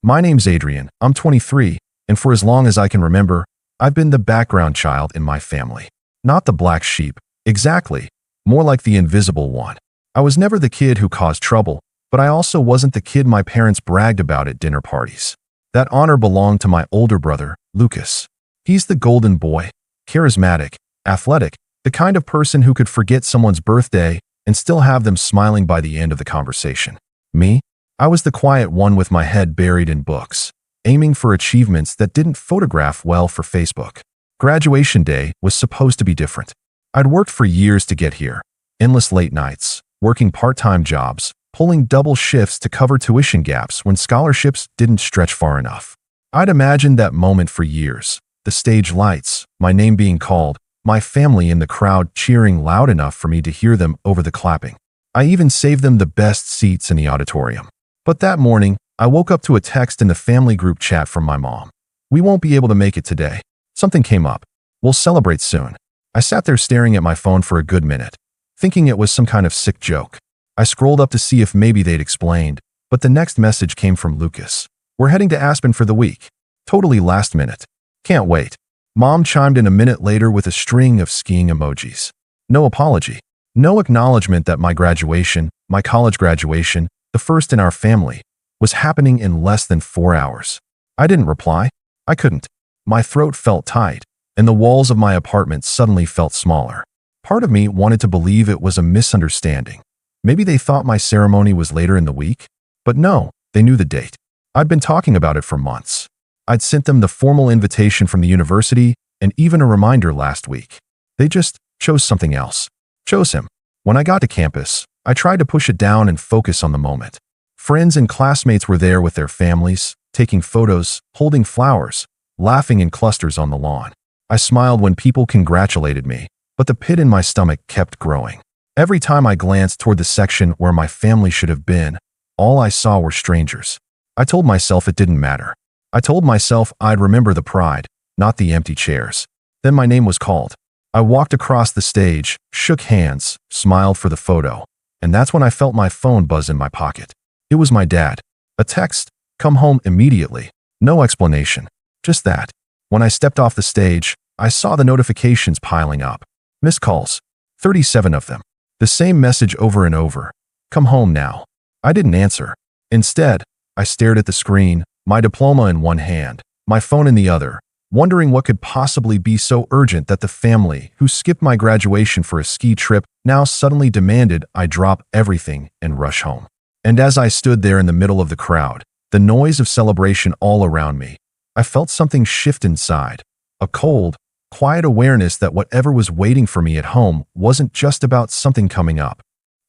My name's Adrian, I'm 23, and for as long as I can remember, I've been the background child in my family. Not the black sheep, exactly, more like the invisible one. I was never the kid who caused trouble, but I also wasn't the kid my parents bragged about at dinner parties. That honor belonged to my older brother, Lucas. He's the golden boy, charismatic, athletic, the kind of person who could forget someone's birthday and still have them smiling by the end of the conversation. Me? I was the quiet one with my head buried in books, aiming for achievements that didn't photograph well for Facebook. Graduation day was supposed to be different. I'd worked for years to get here. Endless late nights, working part-time jobs, pulling double shifts to cover tuition gaps when scholarships didn't stretch far enough. I'd imagined that moment for years. The stage lights, my name being called, my family in the crowd cheering loud enough for me to hear them over the clapping. I even saved them the best seats in the auditorium. But that morning, I woke up to a text in the family group chat from my mom. "We won't be able to make it today. Something came up. We'll celebrate soon." I sat there staring at my phone for a good minute, thinking it was some kind of sick joke. I scrolled up to see if maybe they'd explained, but the next message came from Lucas. "We're heading to Aspen for the week. Totally last minute. Can't wait." Mom chimed in a minute later with a string of skiing emojis. No apology. No acknowledgement that my graduation, my college graduation, the first in our family, was happening in less than 4 hours. I didn't reply. I couldn't. My throat felt tight, and the walls of my apartment suddenly felt smaller. Part of me wanted to believe it was a misunderstanding. Maybe they thought my ceremony was later in the week? But no, they knew the date. I'd been talking about it for months. I'd sent them the formal invitation from the university and even a reminder last week. They just chose something else. Chose him. When I got to campus, I tried to push it down and focus on the moment. Friends and classmates were there with their families, taking photos, holding flowers, laughing in clusters on the lawn. I smiled when people congratulated me, but the pit in my stomach kept growing. Every time I glanced toward the section where my family should have been, all I saw were strangers. I told myself it didn't matter. I told myself I'd remember the pride, not the empty chairs. Then my name was called. I walked across the stage, shook hands, smiled for the photo, and that's when I felt my phone buzz in my pocket. It was my dad. A text, "Come home immediately." No explanation. Just that. When I stepped off the stage, I saw the notifications piling up. Missed calls. 37 of them. The same message over and over. "Come home now." I didn't answer. Instead, I stared at the screen, my diploma in one hand, my phone in the other, wondering what could possibly be so urgent that the family, who skipped my graduation for a ski trip, now suddenly demanded I drop everything and rush home. And as I stood there in the middle of the crowd, the noise of celebration all around me, I felt something shift inside. A cold, quiet awareness that whatever was waiting for me at home wasn't just about something coming up.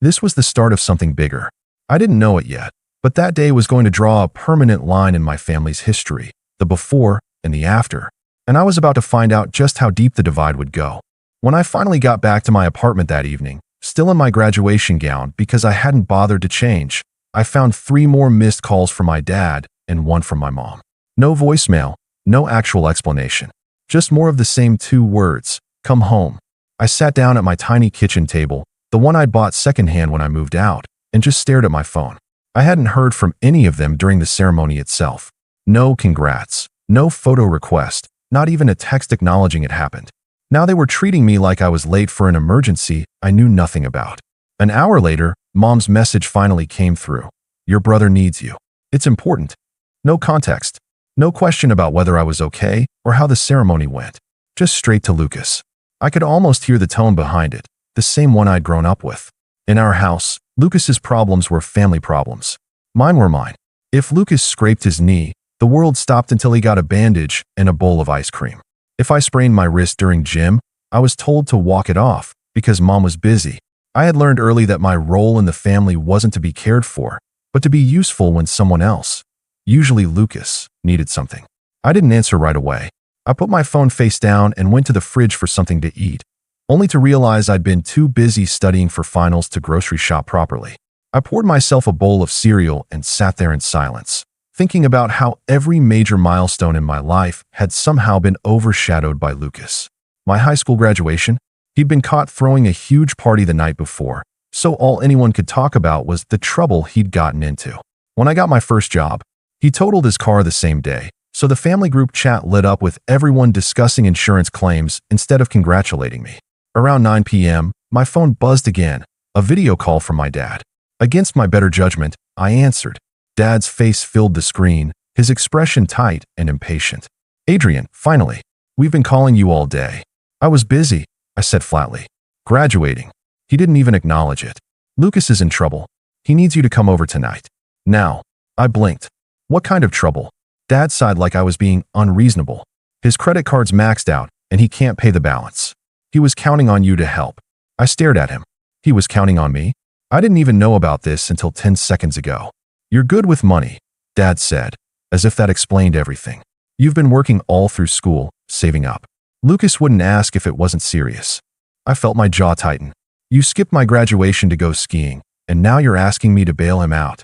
This was the start of something bigger. I didn't know it yet, but that day was going to draw a permanent line in my family's history, the before and the after. And I was about to find out just how deep the divide would go. When I finally got back to my apartment that evening, still in my graduation gown because I hadn't bothered to change, I found 3 more missed calls from my dad and 1 from my mom. No voicemail, no actual explanation. Just more of the same 2 words, "Come home." I sat down at my tiny kitchen table, the one I'd bought secondhand when I moved out, and just stared at my phone. I hadn't heard from any of them during the ceremony itself. No congrats, no photo request, not even a text acknowledging it happened. Now they were treating me like I was late for an emergency I knew nothing about. An hour later, Mom's message finally came through. "Your brother needs you. It's important." No context. No question about whether I was okay or how the ceremony went. Just straight to Lucas. I could almost hear the tone behind it, the same one I'd grown up with. In our house, Lucas's problems were family problems. Mine were mine. If Lucas scraped his knee, the world stopped until he got a bandage and a bowl of ice cream. If I sprained my wrist during gym, I was told to walk it off because Mom was busy. I had learned early that my role in the family wasn't to be cared for, but to be useful when someone else, usually Lucas, needed something. I didn't answer right away. I put my phone face down and went to the fridge for something to eat, only to realize I'd been too busy studying for finals to grocery shop properly. I poured myself a bowl of cereal and sat there in silence, thinking about how every major milestone in my life had somehow been overshadowed by Lucas. My high school graduation? He'd been caught throwing a huge party the night before, so all anyone could talk about was the trouble he'd gotten into. When I got my first job, He totaled his car the same day, so the family group chat lit up with everyone discussing insurance claims instead of congratulating me. Around 9 p.m., my phone buzzed again, a video call from my dad. Against my better judgment, I answered. Dad's face filled the screen, his expression tight and impatient. "Adrian, finally. We've been calling you all day." "I was busy," I said flatly. "Graduating." He didn't even acknowledge it. "Lucas is in trouble. He needs you to come over tonight." "Now." I blinked. "What kind of trouble?" Dad sighed like I was being unreasonable. "His credit card's maxed out, and he can't pay the balance. He was counting on you to help." I stared at him. He was counting on me? I didn't even know about this until 10 seconds ago. "You're good with money," Dad said, as if that explained everything. "You've been working all through school, saving up. Lucas wouldn't ask if it wasn't serious." I felt my jaw tighten. "You skipped my graduation to go skiing, and now you're asking me to bail him out."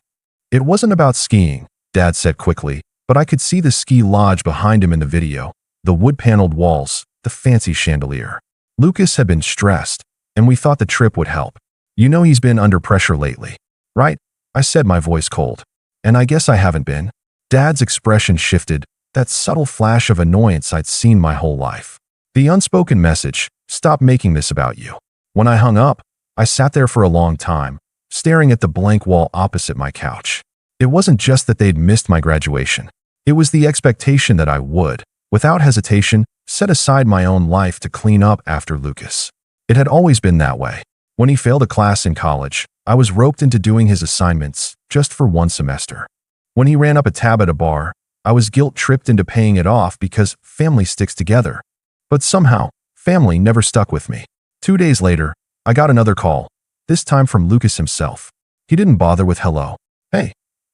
"It wasn't about skiing," Dad said quickly, but I could see the ski lodge behind him in the video, the wood-paneled walls, the fancy chandelier. Lucas had been stressed, and we thought the trip would help. "You know he's been under pressure lately, right?" I said, my voice cold. "And I guess I haven't been." Dad's expression shifted, that subtle flash of annoyance I'd seen my whole life. The unspoken message, "Stop making this about you." When I hung up, I sat there for a long time, staring at the blank wall opposite my couch. It wasn't just that they'd missed my graduation. It was the expectation that I would, without hesitation, set aside my own life to clean up after Lucas. It had always been that way. When he failed a class in college, I was roped into doing his assignments just for one semester. When he ran up a tab at a bar, I was guilt-tripped into paying it off because family sticks together. But somehow, family never stuck with me. 2 days later, I got another call, this time from Lucas himself. He didn't bother with hello. "Hey,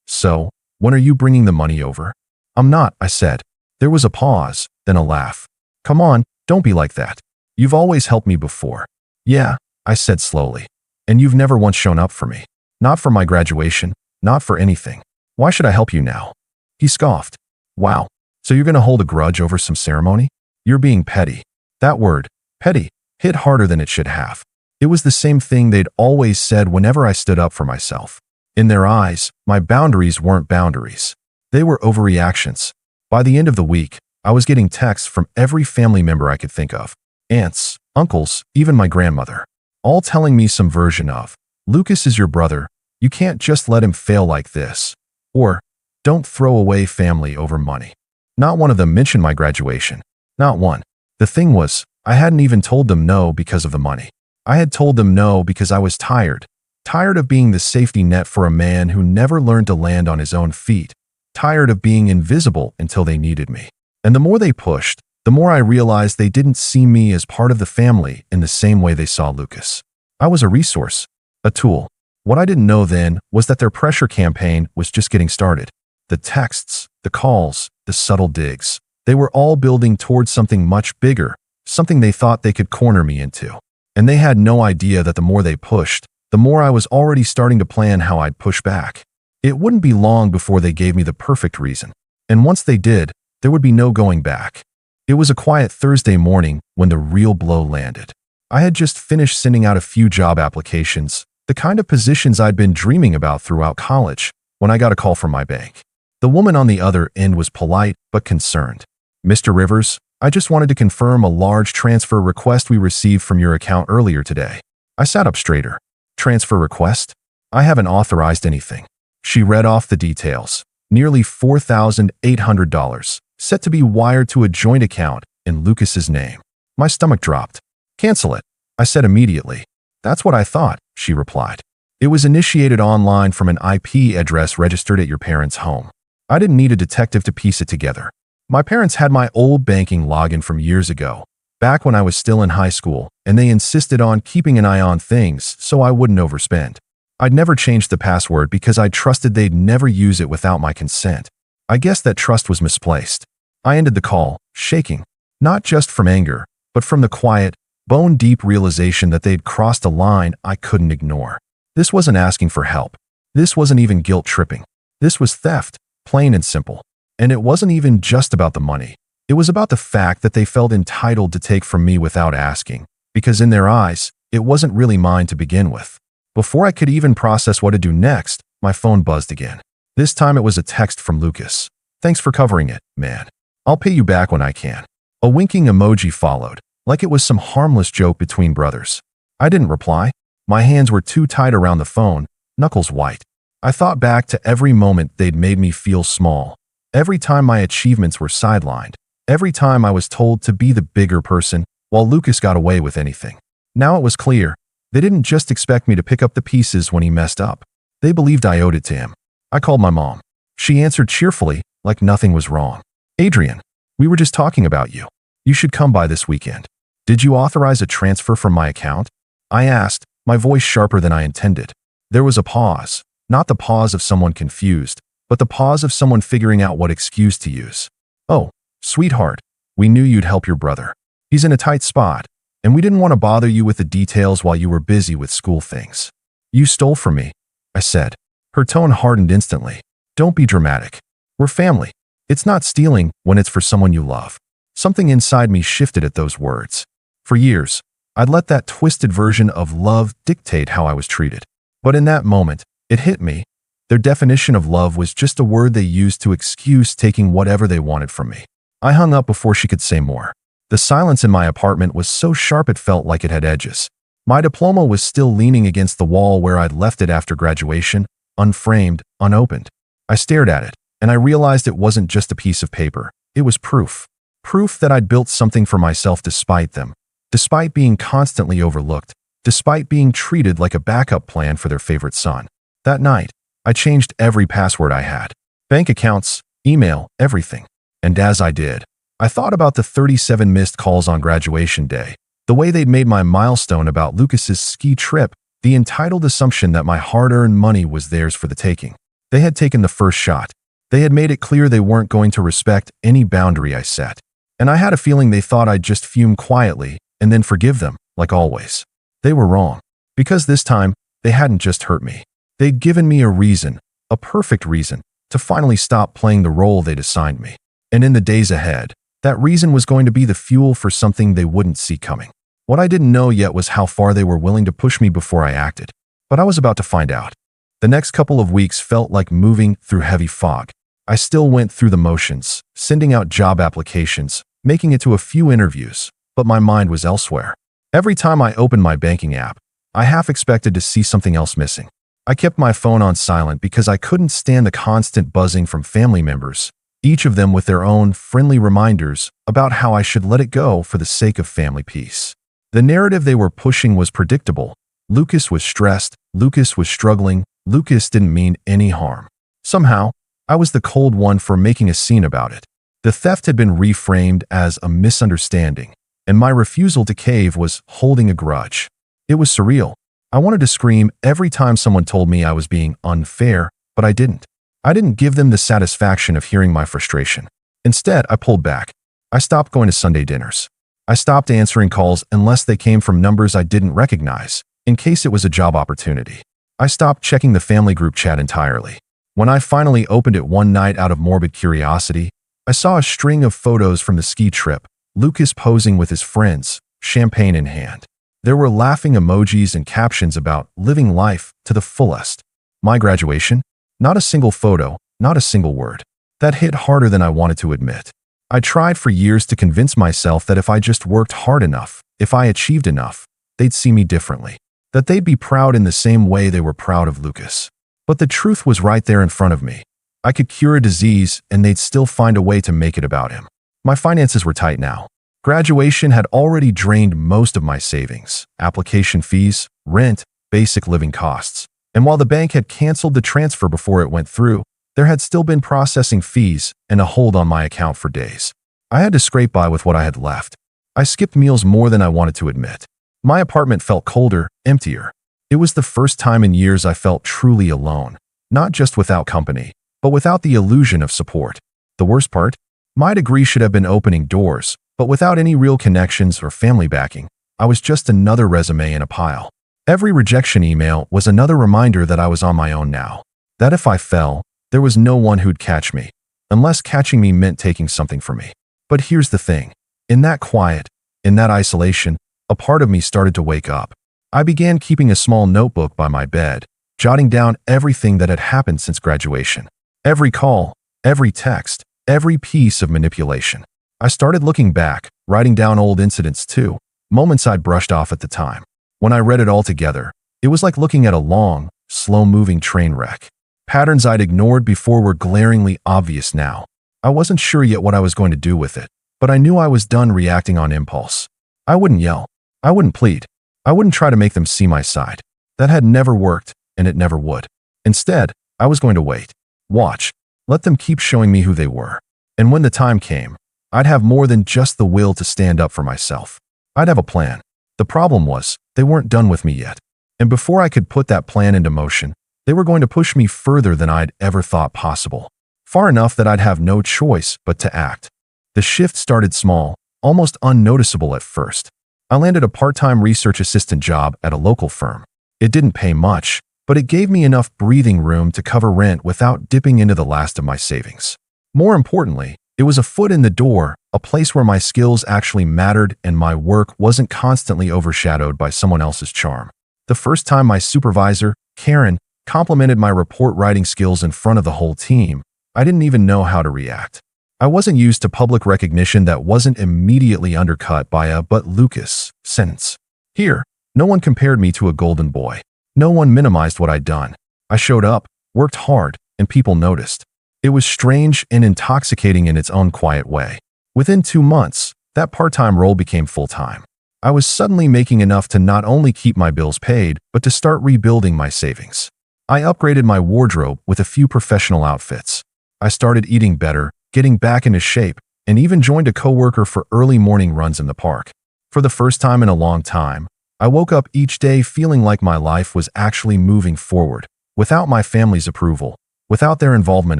so, when are you bringing the money over?" "I'm not," I said. There was a pause, then a laugh. "Come on, don't be like that. You've always helped me before." "Yeah," I said slowly. "And you've never once shown up for me. Not for my graduation, not for anything. Why should I help you now?" He scoffed. "Wow, so you're gonna hold a grudge over some ceremony? You're being petty." That word, petty, hit harder than it should have. It was the same thing they'd always said whenever I stood up for myself. In their eyes, my boundaries weren't boundaries. They were overreactions. By the end of the week, I was getting texts from every family member I could think of. Aunts, uncles, even my grandmother. All telling me some version of, "Lucas is your brother. You can't just let him fail like this." Or, "Don't throw away family over money." Not one of them mentioned my graduation. Not one. The thing was, I hadn't even told them no because of the money. I had told them no because I was tired. Tired of being the safety net for a man who never learned to land on his own feet. Tired of being invisible until they needed me. And the more they pushed, the more I realized they didn't see me as part of the family in the same way they saw Lucas. I was a resource, a tool. What I didn't know then was that their pressure campaign was just getting started. The texts, the calls, the subtle digs. They were all building towards something much bigger, something they thought they could corner me into. And they had no idea that the more they pushed, the more I was already starting to plan how I'd push back. It wouldn't be long before they gave me the perfect reason. And once they did, there would be no going back. It was a quiet Thursday morning when the real blow landed. I had just finished sending out a few job applications, the kind of positions I'd been dreaming about throughout college, when I got a call from my bank. The woman on the other end was polite but concerned. "Mr. Rivers, I just wanted to confirm a large transfer request we received from your account earlier today." I sat up straighter. "Transfer request? I haven't authorized anything." She read off the details. Nearly $4,800, set to be wired to a joint account in Lucas's name. My stomach dropped. "Cancel it," I said immediately. "That's what I thought," she replied. "It was initiated online from an IP address registered at your parents' home. I didn't need a detective to piece it together. My parents had my old banking login from years ago, back when I was still in high school, and they insisted on keeping an eye on things so I wouldn't overspend. I'd never changed the password because I trusted they'd never use it without my consent. I guess that trust was misplaced. I ended the call, shaking, not just from anger, but from the quiet, bone-deep realization that they'd crossed a line I couldn't ignore. This wasn't asking for help. This wasn't even guilt-tripping. This was theft, plain and simple. And it wasn't even just about the money. It was about the fact that they felt entitled to take from me without asking, because in their eyes, it wasn't really mine to begin with. Before I could even process what to do next, my phone buzzed again. This time it was a text from Lucas. "Thanks for covering it, man. I'll pay you back when I can." A winking emoji followed, like it was some harmless joke between brothers. I didn't reply. My hands were too tight around the phone, knuckles white. I thought back to every moment they'd made me feel small. Every time my achievements were sidelined. Every time I was told to be the bigger person, while Lucas got away with anything. Now it was clear. They didn't just expect me to pick up the pieces when he messed up. They believed I owed it to him. I called my mom. She answered cheerfully, like nothing was wrong. "Adrian, we were just talking about you. You should come by this weekend." "Did you authorize a transfer from my account?" I asked, my voice sharper than I intended. There was a pause, not the pause of someone confused, but the pause of someone figuring out what excuse to use. "Oh, sweetheart, we knew you'd help your brother. He's in a tight spot, and we didn't want to bother you with the details while you were busy with school things." "You stole from me," I said. Her tone hardened instantly. "Don't be dramatic. We're family. It's not stealing when it's for someone you love." Something inside me shifted at those words. For years, I'd let that twisted version of love dictate how I was treated. But in that moment, it hit me. Their definition of love was just a word they used to excuse taking whatever they wanted from me. I hung up before she could say more. The silence in my apartment was so sharp it felt like it had edges. My diploma was still leaning against the wall where I'd left it after graduation, unframed, unopened. I stared at it, and I realized it wasn't just a piece of paper. It was proof. Proof that I'd built something for myself despite them. Despite being constantly overlooked, despite being treated like a backup plan for their favorite son. That night, I changed every password I had. Bank accounts, email, everything. And as I did, I thought about the 37 missed calls on graduation day, the way they'd made my milestone about Lucas's ski trip, the entitled assumption that my hard-earned money was theirs for the taking. They had taken the first shot. They had made it clear they weren't going to respect any boundary I set. And I had a feeling they thought I'd just fume quietly and then forgive them, like always. They were wrong. Because this time, they hadn't just hurt me. They'd given me a reason, a perfect reason, to finally stop playing the role they'd assigned me. And in the days ahead, that reason was going to be the fuel for something they wouldn't see coming. What I didn't know yet was how far they were willing to push me before I acted. But I was about to find out. The next couple of weeks felt like moving through heavy fog. I still went through the motions, sending out job applications, making it to a few interviews, but my mind was elsewhere. Every time I opened my banking app, I half expected to see something else missing. I kept my phone on silent because I couldn't stand the constant buzzing from family members, each of them with their own friendly reminders about how I should let it go for the sake of family peace. The narrative they were pushing was predictable. Lucas was stressed, Lucas was struggling, Lucas didn't mean any harm. Somehow, I was the cold one for making a scene about it. The theft had been reframed as a misunderstanding, and my refusal to cave was holding a grudge. It was surreal. I wanted to scream every time someone told me I was being unfair, but I didn't. I didn't give them the satisfaction of hearing my frustration. Instead, I pulled back. I stopped going to Sunday dinners. I stopped answering calls unless they came from numbers I didn't recognize, in case it was a job opportunity. I stopped checking the family group chat entirely. When I finally opened it one night out of morbid curiosity, I saw a string of photos from the ski trip, Lucas posing with his friends, champagne in hand. There were laughing emojis and captions about living life to the fullest. My graduation? Not a single photo, not a single word. That hit harder than I wanted to admit. I tried for years to convince myself that if I just worked hard enough, if I achieved enough, they'd see me differently. That they'd be proud in the same way they were proud of Lucas. But the truth was right there in front of me. I could cure a disease and they'd still find a way to make it about him. My finances were tight now. Graduation had already drained most of my savings, application fees, rent, basic living costs. And while the bank had canceled the transfer before it went through, there had still been processing fees and a hold on my account for days. I had to scrape by with what I had left. I skipped meals more than I wanted to admit. My apartment felt colder, emptier. It was the first time in years I felt truly alone, not just without company, but without the illusion of support. The worst part? My degree should have been opening doors, but without any real connections or family backing, I was just another resume in a pile. Every rejection email was another reminder that I was on my own now. That if I fell, there was no one who'd catch me, unless catching me meant taking something from me. But here's the thing. In that quiet, in that isolation, a part of me started to wake up. I began keeping a small notebook by my bed, jotting down everything that had happened since graduation. Every call, every text, every piece of manipulation. I started looking back, writing down old incidents too, moments I'd brushed off at the time. When I read it all together, it was like looking at a long, slow-moving train wreck. Patterns I'd ignored before were glaringly obvious now. I wasn't sure yet what I was going to do with it, but I knew I was done reacting on impulse. I wouldn't yell. I wouldn't plead. I wouldn't try to make them see my side. That had never worked, and it never would. Instead, I was going to wait. Watch. Let them keep showing me who they were. And when the time came, I'd have more than just the will to stand up for myself. I'd have a plan. The problem was, they weren't done with me yet. And before I could put that plan into motion, they were going to push me further than I'd ever thought possible. Far enough that I'd have no choice but to act. The shift started small, almost unnoticeable at first. I landed a part-time research assistant job at a local firm. It didn't pay much, but it gave me enough breathing room to cover rent without dipping into the last of my savings. More importantly, it was a foot in the door, a place where my skills actually mattered and my work wasn't constantly overshadowed by someone else's charm. The first time my supervisor, Karen, complimented my report writing skills in front of the whole team, I didn't even know how to react. I wasn't used to public recognition that wasn't immediately undercut by a "but Lucas" sentence. Here, no one compared me to a golden boy. No one minimized what I'd done. I showed up, worked hard, and people noticed. It was strange and intoxicating in its own quiet way. Within 2 months, that part-time role became full-time. I was suddenly making enough to not only keep my bills paid, but to start rebuilding my savings. I upgraded my wardrobe with a few professional outfits. I started eating better, getting back into shape, and even joined a coworker for early morning runs in the park. For the first time in a long time, I woke up each day feeling like my life was actually moving forward, without my family's approval, without their involvement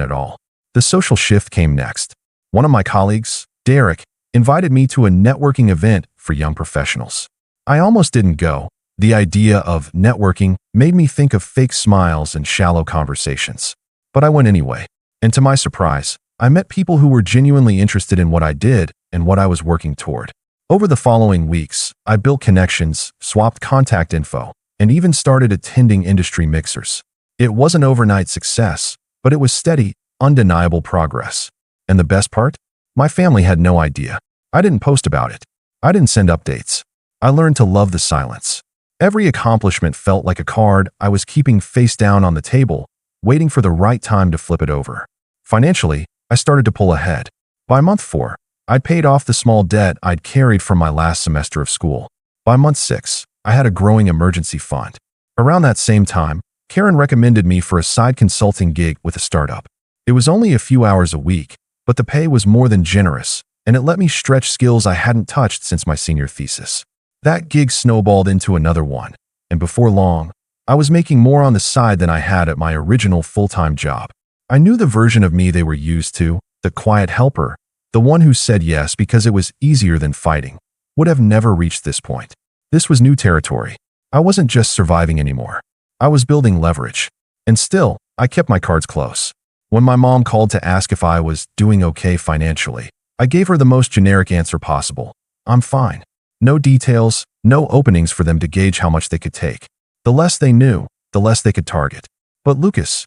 at all. The social shift came next. One of my colleagues, Derek, invited me to a networking event for young professionals. I almost didn't go. The idea of networking made me think of fake smiles and shallow conversations. But I went anyway. And to my surprise, I met people who were genuinely interested in what I did and what I was working toward. Over the following weeks, I built connections, swapped contact info, and even started attending industry mixers. It wasn't overnight success, but it was steady, undeniable progress. And the best part? My family had no idea. I didn't post about it. I didn't send updates. I learned to love the silence. Every accomplishment felt like a card I was keeping face down on the table, waiting for the right time to flip it over. Financially, I started to pull ahead. By month 4, I'd paid off the small debt I'd carried from my last semester of school. By month 6, I had a growing emergency fund. Around that same time, Karen recommended me for a side consulting gig with a startup. It was only a few hours a week, but the pay was more than generous, and it let me stretch skills I hadn't touched since my senior thesis. That gig snowballed into another one, and before long, I was making more on the side than I had at my original full-time job. I knew the version of me they were used to, the quiet helper, the one who said yes because it was easier than fighting, would have never reached this point. This was new territory. I wasn't just surviving anymore. I was building leverage. And still, I kept my cards close. When my mom called to ask if I was doing okay financially, I gave her the most generic answer possible. I'm fine. No details, no openings for them to gauge how much they could take. The less they knew, the less they could target. But Lucas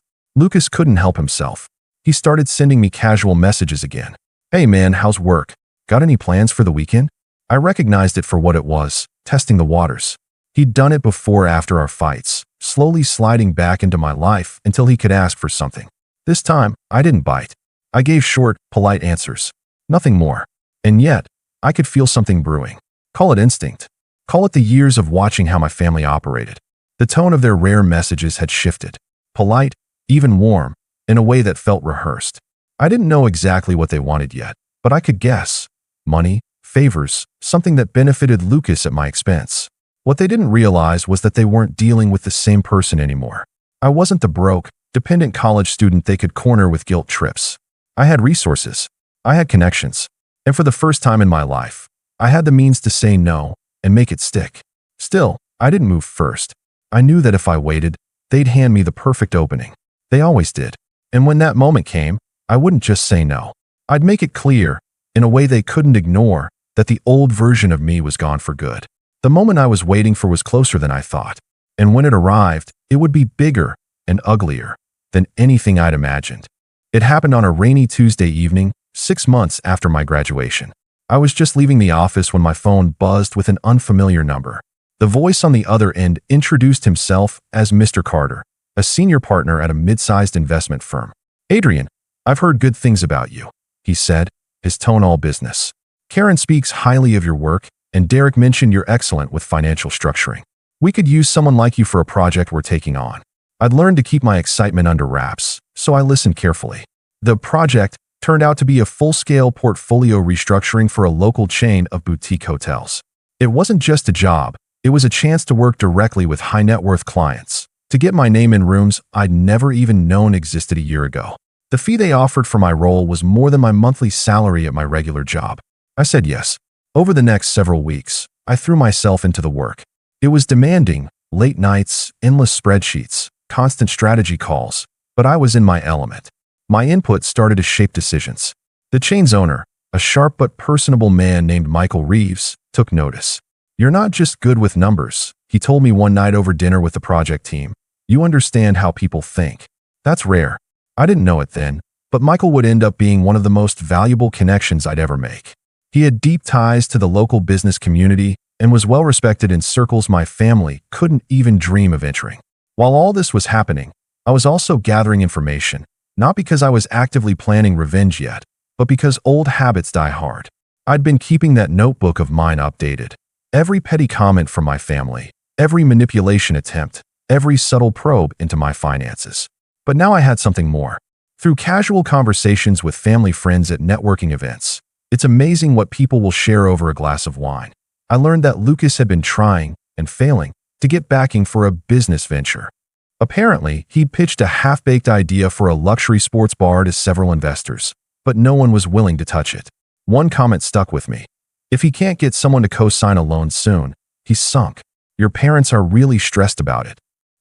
couldn't help himself. He started sending me casual messages again. Hey man, how's work? Got any plans for the weekend? I recognized it for what it was, testing the waters. He'd done it before after our fights, slowly sliding back into my life until he could ask for something. This time, I didn't bite. I gave short, polite answers. Nothing more. And yet, I could feel something brewing. Call it instinct. Call it the years of watching how my family operated. The tone of their rare messages had shifted. Polite, even warm, in a way that felt rehearsed. I didn't know exactly what they wanted yet, but I could guess. Money, favors, something that benefited Lucas at my expense. What they didn't realize was that they weren't dealing with the same person anymore. I wasn't the broke, dependent college student they could corner with guilt trips. I had resources. I had connections. And for the first time in my life, I had the means to say no and make it stick. Still, I didn't move first. I knew that if I waited, they'd hand me the perfect opening. They always did. And when that moment came, I wouldn't just say no. I'd make it clear, in a way they couldn't ignore, that the old version of me was gone for good. The moment I was waiting for was closer than I thought. And when it arrived, it would be bigger and uglier than anything I'd imagined. It happened on a rainy Tuesday evening, 6 months after my graduation. I was just leaving the office when my phone buzzed with an unfamiliar number. The voice on the other end introduced himself as Mr. Carter, a senior partner at a mid-sized investment firm. "Adrian, I've heard good things about you," he said, his tone all business. "Karen speaks highly of your work, and Derek mentioned you're excellent with financial structuring. We could use someone like you for a project we're taking on." I'd learned to keep my excitement under wraps, so I listened carefully. The project turned out to be a full-scale portfolio restructuring for a local chain of boutique hotels. It wasn't just a job, it was a chance to work directly with high-net-worth clients, to get my name in rooms I'd never even known existed a year ago. The fee they offered for my role was more than my monthly salary at my regular job. I said yes. Over the next several weeks, I threw myself into the work. It was demanding, late nights, endless spreadsheets, constant strategy calls, but I was in my element. My input started to shape decisions. The chain's owner, a sharp but personable man named Michael Reeves, took notice. "You're not just good with numbers," he told me one night over dinner with the project team. "You understand how people think." That's rare. I didn't know it then, but Michael would end up being one of the most valuable connections I'd ever make. He had deep ties to the local business community and was well respected in circles my family couldn't even dream of entering. While all this was happening, I was also gathering information, not because I was actively planning revenge yet, but because old habits die hard. I'd been keeping that notebook of mine updated. Every petty comment from my family, every manipulation attempt, every subtle probe into my finances. But now I had something more. Through casual conversations with family friends at networking events, it's amazing what people will share over a glass of wine. I learned that Lucas had been trying, and failing, to get backing for a business venture. Apparently, he'd pitched a half-baked idea for a luxury sports bar to several investors, but no one was willing to touch it. One comment stuck with me. "If he can't get someone to co-sign a loan soon, he's sunk. Your parents are really stressed about it."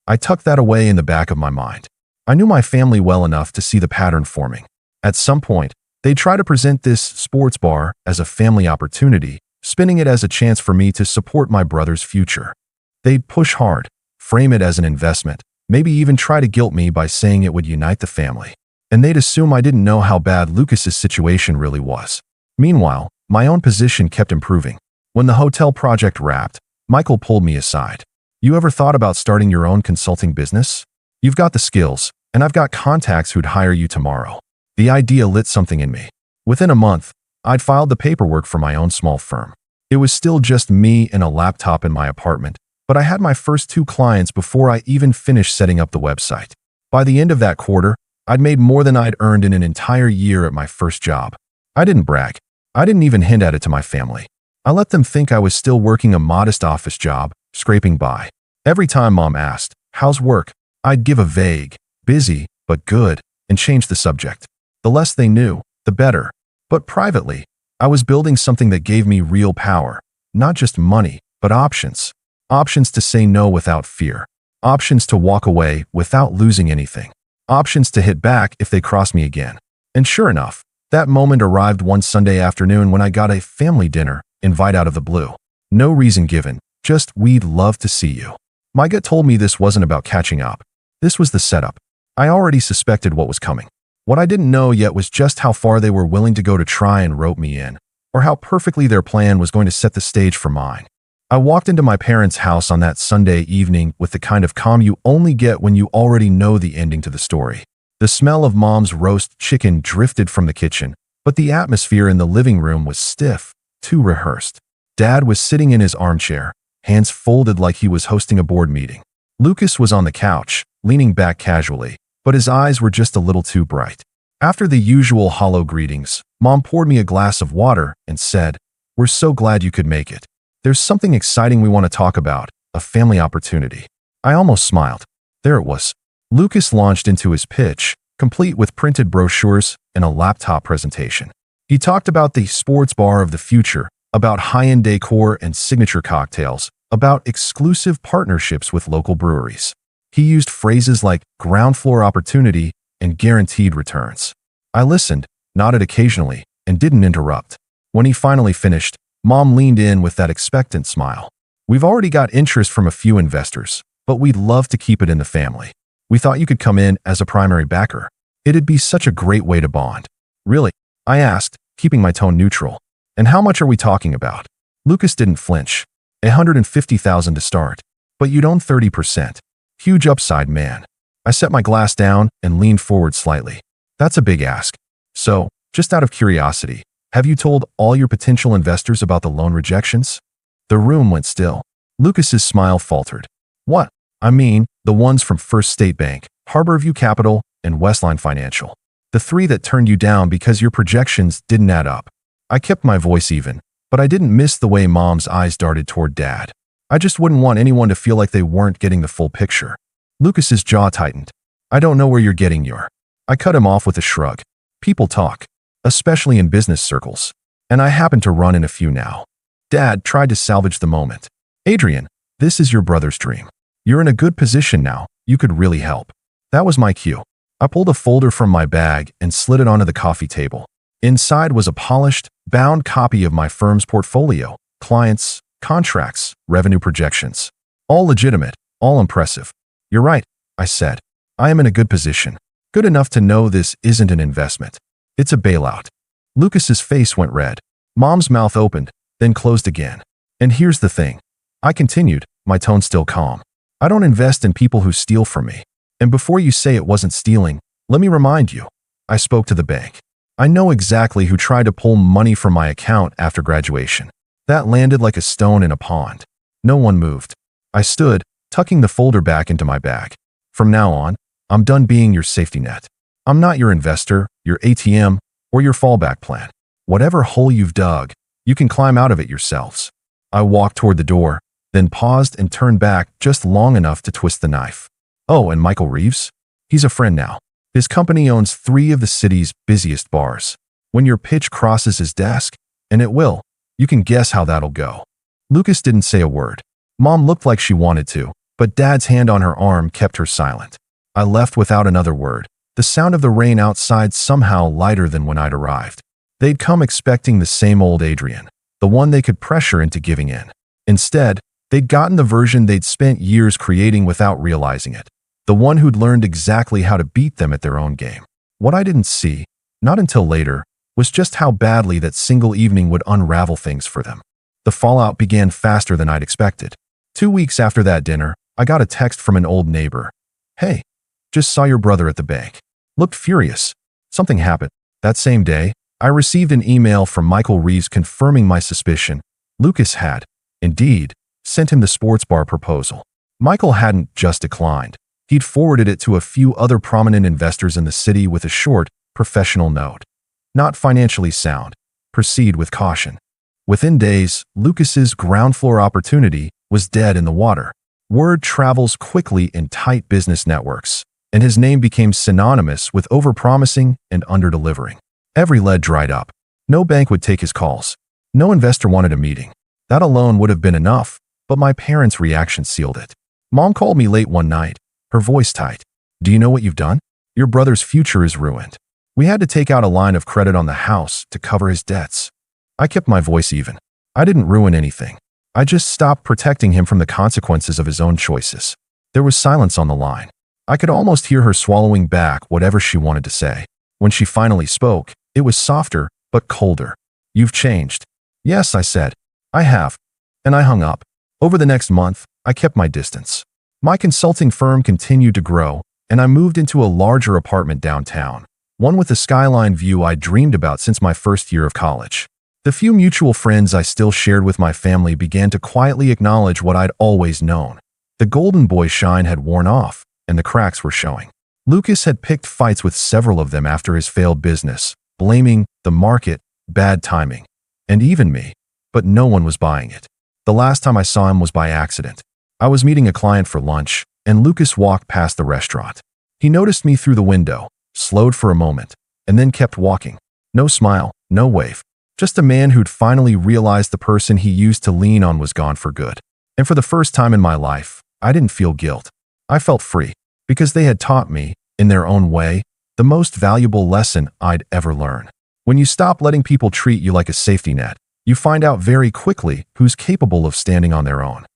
I tucked that away in the back of my mind. I knew my family well enough to see the pattern forming. At some point, they'd try to present this sports bar as a family opportunity, spinning it as a chance for me to support my brother's future. They'd push hard, frame it as an investment, maybe even try to guilt me by saying it would unite the family. And they'd assume I didn't know how bad Lucas's situation really was. Meanwhile, my own position kept improving. When the hotel project wrapped, Michael pulled me aside. "You ever thought about starting your own consulting business? You've got the skills, and I've got contacts who'd hire you tomorrow." The idea lit something in me. Within a month, I'd filed the paperwork for my own small firm. It was still just me and a laptop in my apartment, but I had my first 2 clients before I even finished setting up the website. By the end of that quarter, I'd made more than I'd earned in an entire year at my first job. I didn't brag. I didn't even hint at it to my family. I let them think I was still working a modest office job, scraping by. Every time Mom asked, "How's work?" I'd give a vague, "Busy, but good," and change the subject. The less they knew, the better. But privately, I was building something that gave me real power. Not just money, but options. Options to say no without fear. Options to walk away without losing anything. Options to hit back if they crossed me again. And sure enough, that moment arrived one Sunday afternoon when I got a family dinner invite out of the blue. No reason given, just "We'd love to see you." My gut told me this wasn't about catching up. This was the setup. I already suspected what was coming. What I didn't know yet was just how far they were willing to go to try and rope me in, or how perfectly their plan was going to set the stage for mine. I walked into my parents' house on that Sunday evening with the kind of calm you only get when you already know the ending to the story. The smell of Mom's roast chicken drifted from the kitchen, but the atmosphere in the living room was stiff, too rehearsed. Dad was sitting in his armchair, hands folded like he was hosting a board meeting. Lucas was on the couch, leaning back casually, but his eyes were just a little too bright. After the usual hollow greetings, Mom poured me a glass of water and said, "We're so glad you could make it. There's something exciting we want to talk about, a family opportunity." I almost smiled. There it was. Lucas launched into his pitch, complete with printed brochures and a laptop presentation. He talked about the sports bar of the future, about high-end decor and signature cocktails, about exclusive partnerships with local breweries. He used phrases like ground floor opportunity and guaranteed returns. I listened, nodded occasionally, and didn't interrupt. When he finally finished, Mom leaned in with that expectant smile. "We've already got interest from a few investors, but we'd love to keep it in the family. We thought you could come in as a primary backer." It'd be such a great way to bond. Really? I asked, keeping my tone neutral. And how much are we talking about? Lucas didn't flinch. 150,000 to start. But you'd own 30%. Huge upside, man. I set my glass down and leaned forward slightly. That's a big ask. So, just out of curiosity, have you told all your potential investors about the loan rejections? The room went still. Lucas's smile faltered. What? I mean, the ones from First State Bank, Harborview Capital, and Westline Financial. The three that turned you down because your projections didn't add up. I kept my voice even, but I didn't miss the way Mom's eyes darted toward Dad. I just wouldn't want anyone to feel like they weren't getting the full picture. Lucas's jaw tightened. I don't know where you're getting your. I cut him off with a shrug. People talk, especially in business circles. And I happen to run in a few now. Dad tried to salvage the moment. Adrian, this is your brother's dream. You're in a good position now. You could really help. That was my cue. I pulled a folder from my bag and slid it onto the coffee table. Inside was a polished, bound copy of my firm's portfolio, clients, contracts, revenue projections. All legitimate, all impressive. You're right, I said. I am in a good position. Good enough to know this isn't an investment. It's a bailout. Lucas's face went red. Mom's mouth opened, then closed again. And here's the thing. I continued, my tone still calm. I don't invest in people who steal from me. And before you say it wasn't stealing, let me remind you. I spoke to the bank. I know exactly who tried to pull money from my account after graduation. That landed like a stone in a pond. No one moved. I stood, tucking the folder back into my bag. From now on, I'm done being your safety net. I'm not your investor, your ATM, or your fallback plan. Whatever hole you've dug, you can climb out of it yourselves. I walked toward the door, then paused and turned back just long enough to twist the knife. Oh, and Michael Reeves? He's a friend now. His company owns 3 of the city's busiest bars. When your pitch crosses his desk, and it will, you can guess how that'll go. Lucas didn't say a word. Mom looked like she wanted to, but Dad's hand on her arm kept her silent. I left without another word, the sound of the rain outside somehow lighter than when I'd arrived. They'd come expecting the same old Adrian, the one they could pressure into giving in. Instead, they'd gotten the version they'd spent years creating without realizing it. The one who'd learned exactly how to beat them at their own game. What I didn't see, not until later, was just how badly that single evening would unravel things for them. The fallout began faster than I'd expected. 2 weeks after that dinner, I got a text from an old neighbor. Hey, just saw your brother at the bank. Looked furious. Something happened. That same day, I received an email from Michael Reeves confirming my suspicion. Lucas had, indeed, sent him the sports bar proposal. Michael hadn't just declined. He'd forwarded it to a few other prominent investors in the city with a short, professional note. Not financially sound. Proceed with caution. Within days, Lucas's ground floor opportunity was dead in the water. Word travels quickly in tight business networks, and his name became synonymous with overpromising and underdelivering. Every lead dried up. No bank would take his calls. No investor wanted a meeting. That alone would have been enough, but my parents' reaction sealed it. Mom called me late one night, her voice tight. Do you know what you've done? Your brother's future is ruined. We had to take out a line of credit on the house to cover his debts. I kept my voice even. I didn't ruin anything. I just stopped protecting him from the consequences of his own choices. There was silence on the line. I could almost hear her swallowing back whatever she wanted to say. When she finally spoke, it was softer, but colder. You've changed. Yes, I said. I have. And I hung up. Over the next month, I kept my distance. My consulting firm continued to grow, and I moved into a larger apartment downtown, one with a skyline view I'd dreamed about since my first year of college. The few mutual friends I still shared with my family began to quietly acknowledge what I'd always known. The golden boy shine had worn off, and the cracks were showing. Lucas had picked fights with several of them after his failed business, blaming the market, bad timing, and even me, but no one was buying it. The last time I saw him was by accident. I was meeting a client for lunch, and Lucas walked past the restaurant. He noticed me through the window, slowed for a moment, and then kept walking. No smile, no wave. Just a man who'd finally realized the person he used to lean on was gone for good. And for the first time in my life, I didn't feel guilt. I felt free, because they had taught me, in their own way, the most valuable lesson I'd ever learn. When you stop letting people treat you like a safety net, you find out very quickly who's capable of standing on their own.